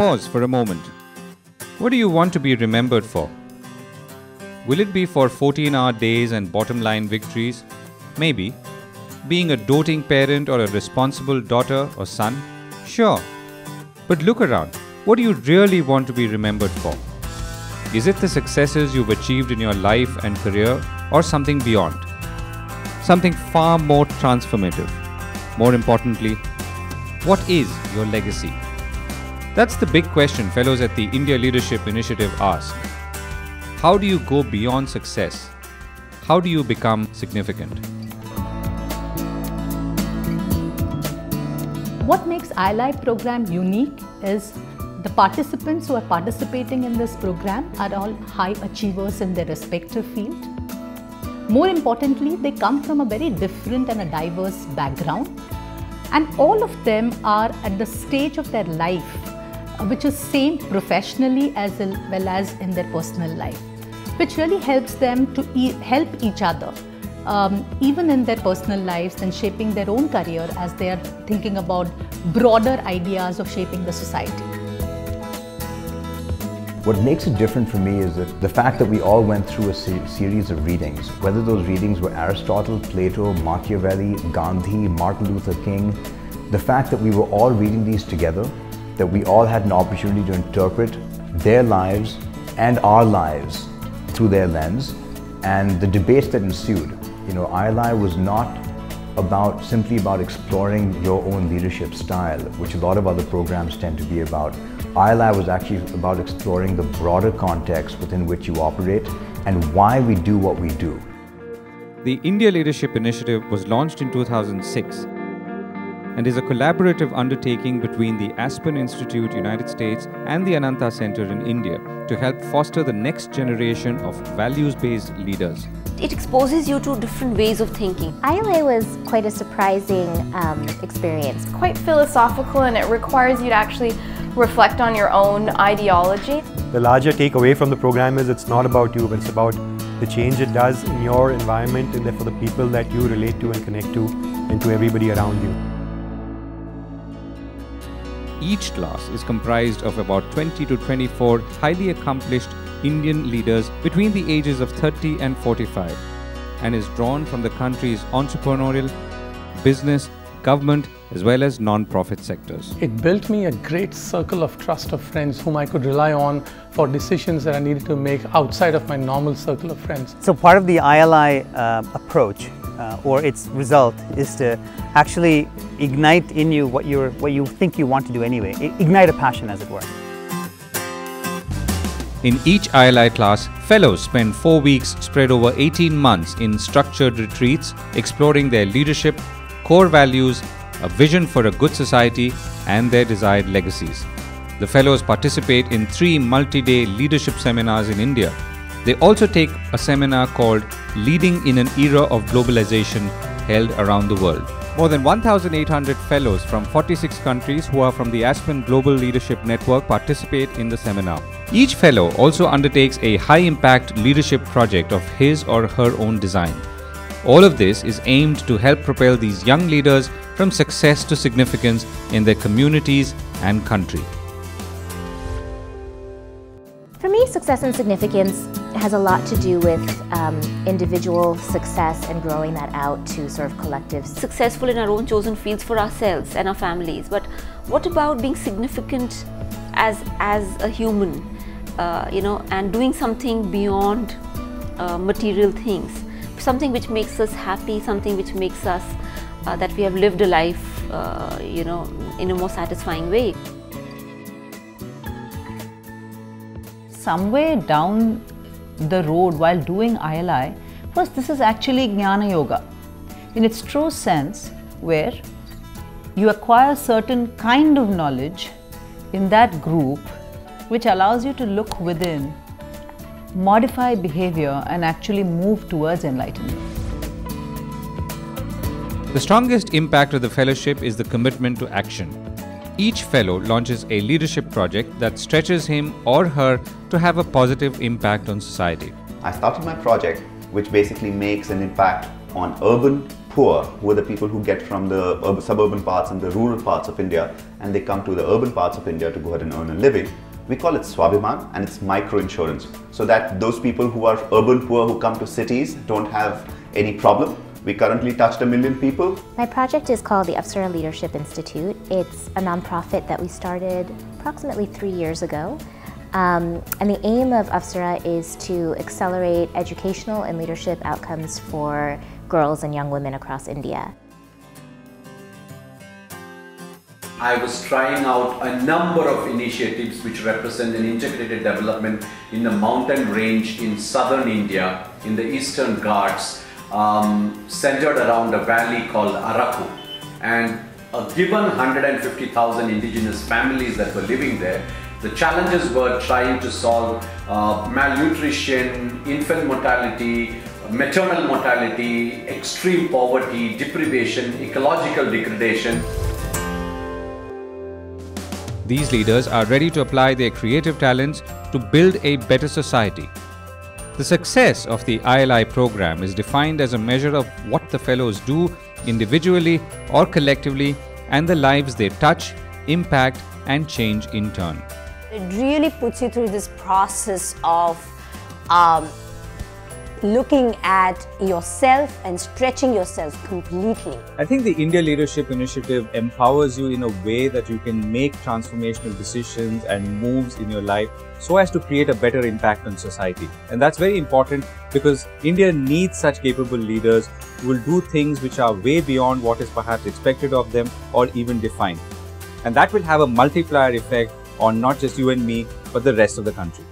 Pause for a moment. What do you want to be remembered for? Will it be for 14-hour days and bottom-line victories? Maybe. Being a doting parent or a responsible daughter or son? Sure. But look around. What do you really want to be remembered for? Is it the successes you've achieved in your life and career, or something beyond? Something far more transformative. More importantly, what is your legacy? That's the big question fellows at the India Leadership Initiative ask. How do you go beyond success? How do you become significant? What makes ILI program unique is the participants who are participating in this program are all high achievers in their respective field. More importantly, they come from a very different and a diverse background, and all of them are at the stage of their life which is same professionally as well as in their personal life, which really helps them to help each other even in their personal lives and shaping their own career as they are thinking about broader ideas of shaping the society. What makes it different for me is that the fact that we all went through a series of readings, whether those readings were Aristotle, Plato, Machiavelli, Gandhi, Martin Luther King, the fact that we were all reading these together, that we all had an opportunity to interpret their lives and our lives through their lens, and the debates that ensued. You know, ILI was not simply about exploring your own leadership style, which a lot of other programs tend to be about. ILI was actually about exploring the broader context within which you operate and why we do what we do. The India Leadership Initiative was launched in 2006 and is a collaborative undertaking between the Aspen Institute, United States and the Ananta Center in India to help foster the next generation of values-based leaders. It exposes you to different ways of thinking. ILA was quite a surprising experience. Quite philosophical, and it requires you to actually reflect on your own ideology. The larger takeaway from the program is it's not about you, but it's about the change it does in your environment and for the people that you relate to and connect to and to everybody around you. Each class is comprised of about 20 to 24 highly accomplished Indian leaders between the ages of 30 and 45 and is drawn from the country's entrepreneurial, business, government as well as non-profit sectors. It built me a great circle of trust of friends whom I could rely on for decisions that I needed to make outside of my normal circle of friends. So part of the ILI approach or its result is to actually ignite in you what you think you want to do anyway. Ignite a passion, as it were. In each ILI class, fellows spend 4 weeks spread over 18 months in structured retreats, exploring their leadership, core values, a vision for a good society, and their desired legacies. The fellows participate in 3 multi-day leadership seminars in India. They also take a seminar called Leading in an Era of Globalization, held around the world. More than 1,800 fellows from 46 countries who are from the Aspen Global Leadership Network participate in the seminar. Each fellow also undertakes a high-impact leadership project of his or her own design. All of this is aimed to help propel these young leaders from success to significance in their communities and country. For me, success and significance has a lot to do with individual success and growing that out to sort of collectives. Successful in our own chosen fields for ourselves and our families, but what about being significant as a human, and doing something beyond material things, something which makes us happy, something which makes us that we have lived a life, in a more satisfying way. Somewhere down the road while doing ILI, first this is actually Jnana Yoga in its true sense, where you acquire certain kind of knowledge in that group which allows you to look within, modify behavior and actually move towards enlightenment. The strongest impact of the fellowship is the commitment to action. Each fellow launches a leadership project that stretches him or her to have a positive impact on society. I started my project, which basically makes an impact on urban poor, who are the people who get from the suburban parts and the rural parts of India, and they come to the urban parts of India to go ahead and earn a living. We call it Swabhiman, and it's micro-insurance, so that those people who are urban poor who come to cities don't have any problem. We currently touched 1 million people. My project is called the Apsara Leadership Institute. It's a nonprofit that we started approximately 3 years ago. And the aim of Apsara is to accelerate educational and leadership outcomes for girls and young women across India. I was trying out a number of initiatives which represent an integrated development in the mountain range in southern India, in the Eastern Ghats, centered around a valley called Araku. And given 150,000 indigenous families that were living there, the challenges were trying to solve malnutrition, infant mortality, maternal mortality, extreme poverty, deprivation, ecological degradation. These leaders are ready to apply their creative talents to build a better society. The success of the ILI program is defined as a measure of what the fellows do individually or collectively and the lives they touch, impact, and change in turn. It really puts you through this process of looking at yourself and stretching yourself completely. I think the India Leadership Initiative empowers you in a way that you can make transformational decisions and moves in your life so as to create a better impact on society. And that's very important because India needs such capable leaders who will do things which are way beyond what is perhaps expected of them or even defined. And that will have a multiplier effect on not just you and me, but the rest of the country.